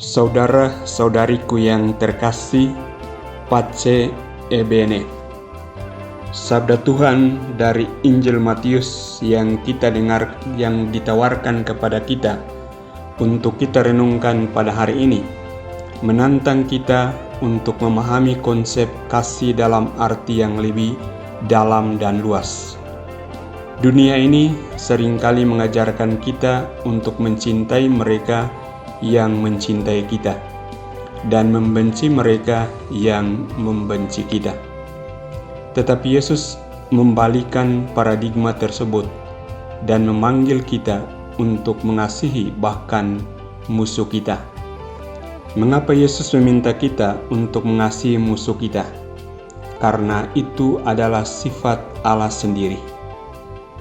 Saudara-saudariku yang terkasih, Pace e bene. Sabda Tuhan dari Injil Matius yang kita dengar, yang ditawarkan kepada kita untuk kita renungkan pada hari ini, menantang kita untuk memahami konsep kasih dalam arti yang lebih dalam dan luas. Dunia ini seringkali mengajarkan kita untuk mencintai mereka yang mencintai kita dan membenci mereka yang membenci kita. Tetapi Yesus membalikkan paradigma tersebut dan memanggil kita untuk mengasihi bahkan musuh kita. Mengapa Yesus meminta kita untuk mengasihi musuh kita? Karena itu adalah sifat Allah sendiri.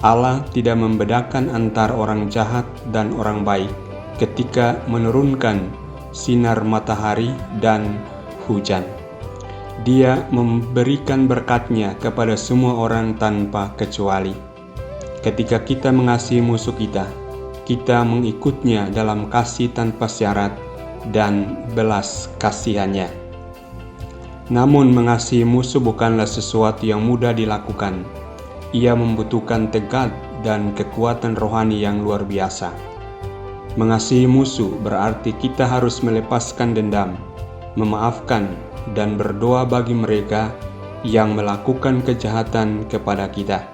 Allah tidak membedakan antara orang jahat dan orang baik ketika menurunkan sinar matahari dan hujan. Dia memberikan berkat-Nya kepada semua orang tanpa kecuali. Ketika kita mengasihi musuh kita mengikutnya dalam kasih tanpa syarat dan belas kasihannya. Namun mengasihi musuh bukanlah sesuatu yang mudah dilakukan. Ia membutuhkan tekad dan kekuatan rohani yang luar biasa. Mengasihi musuh berarti kita harus melepaskan dendam, memaafkan, dan berdoa bagi mereka yang melakukan kejahatan kepada kita.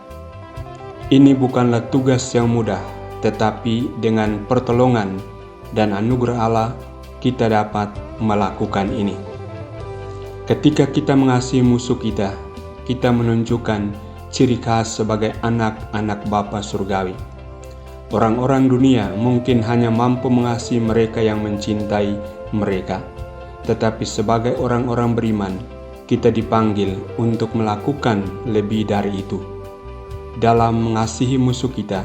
Ini bukanlah tugas yang mudah, tetapi dengan pertolongan dan anugerah Allah, kita dapat melakukan ini. Ketika kita mengasihi musuh kita menunjukkan ciri khas sebagai anak-anak Bapa Surgawi. Orang-orang dunia mungkin hanya mampu mengasihi mereka yang mencintai mereka. Tetapi sebagai orang-orang beriman, kita dipanggil untuk melakukan lebih dari itu. Dalam mengasihi musuh kita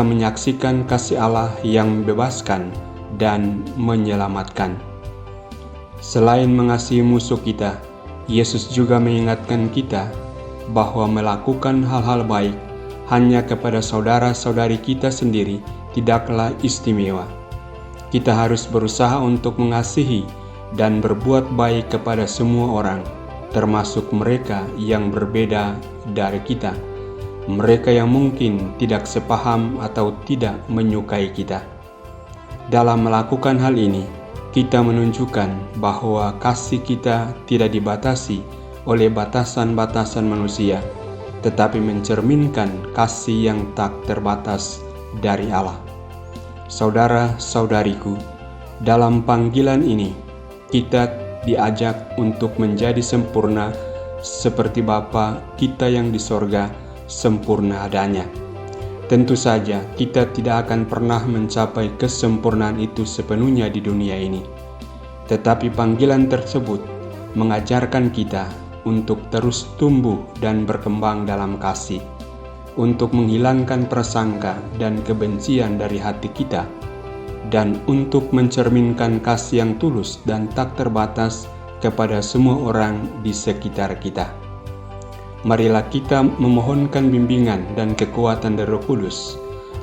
menyaksikan kasih Allah yang membebaskan dan menyelamatkan. Selain mengasihi musuh kita, Yesus juga mengingatkan kita bahwa melakukan hal-hal baik hanya kepada saudara-saudari kita sendiri tidaklah istimewa. Kita harus berusaha untuk mengasihi dan berbuat baik kepada semua orang, termasuk mereka yang berbeda dari kita, mereka yang mungkin tidak sepaham atau tidak menyukai kita. Dalam melakukan hal ini, kita menunjukkan bahwa kasih kita tidak dibatasi oleh batasan-batasan manusia, tetapi mencerminkan kasih yang tak terbatas dari Allah. Saudara-saudariku, dalam panggilan ini, kita diajak untuk menjadi sempurna seperti Bapa kita yang di sorga sempurna adanya. Tentu saja kita tidak akan pernah mencapai kesempurnaan itu sepenuhnya di dunia ini. Tetapi panggilan tersebut mengajarkan kita untuk terus tumbuh dan berkembang dalam kasih, untuk menghilangkan prasangka dan kebencian dari hati kita, dan untuk mencerminkan kasih yang tulus dan tak terbatas kepada semua orang di sekitar kita. Marilah kita memohonkan bimbingan dan kekuatan dari Roh Kudus,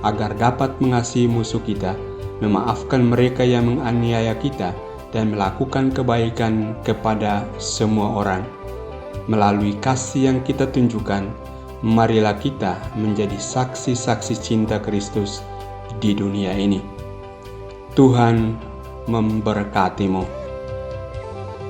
agar dapat mengasihi musuh kita, memaafkan mereka yang menganiaya kita, dan melakukan kebaikan kepada semua orang. Melalui kasih yang kita tunjukkan, marilah kita menjadi saksi-saksi cinta Kristus di dunia ini. Tuhan memberkatimu.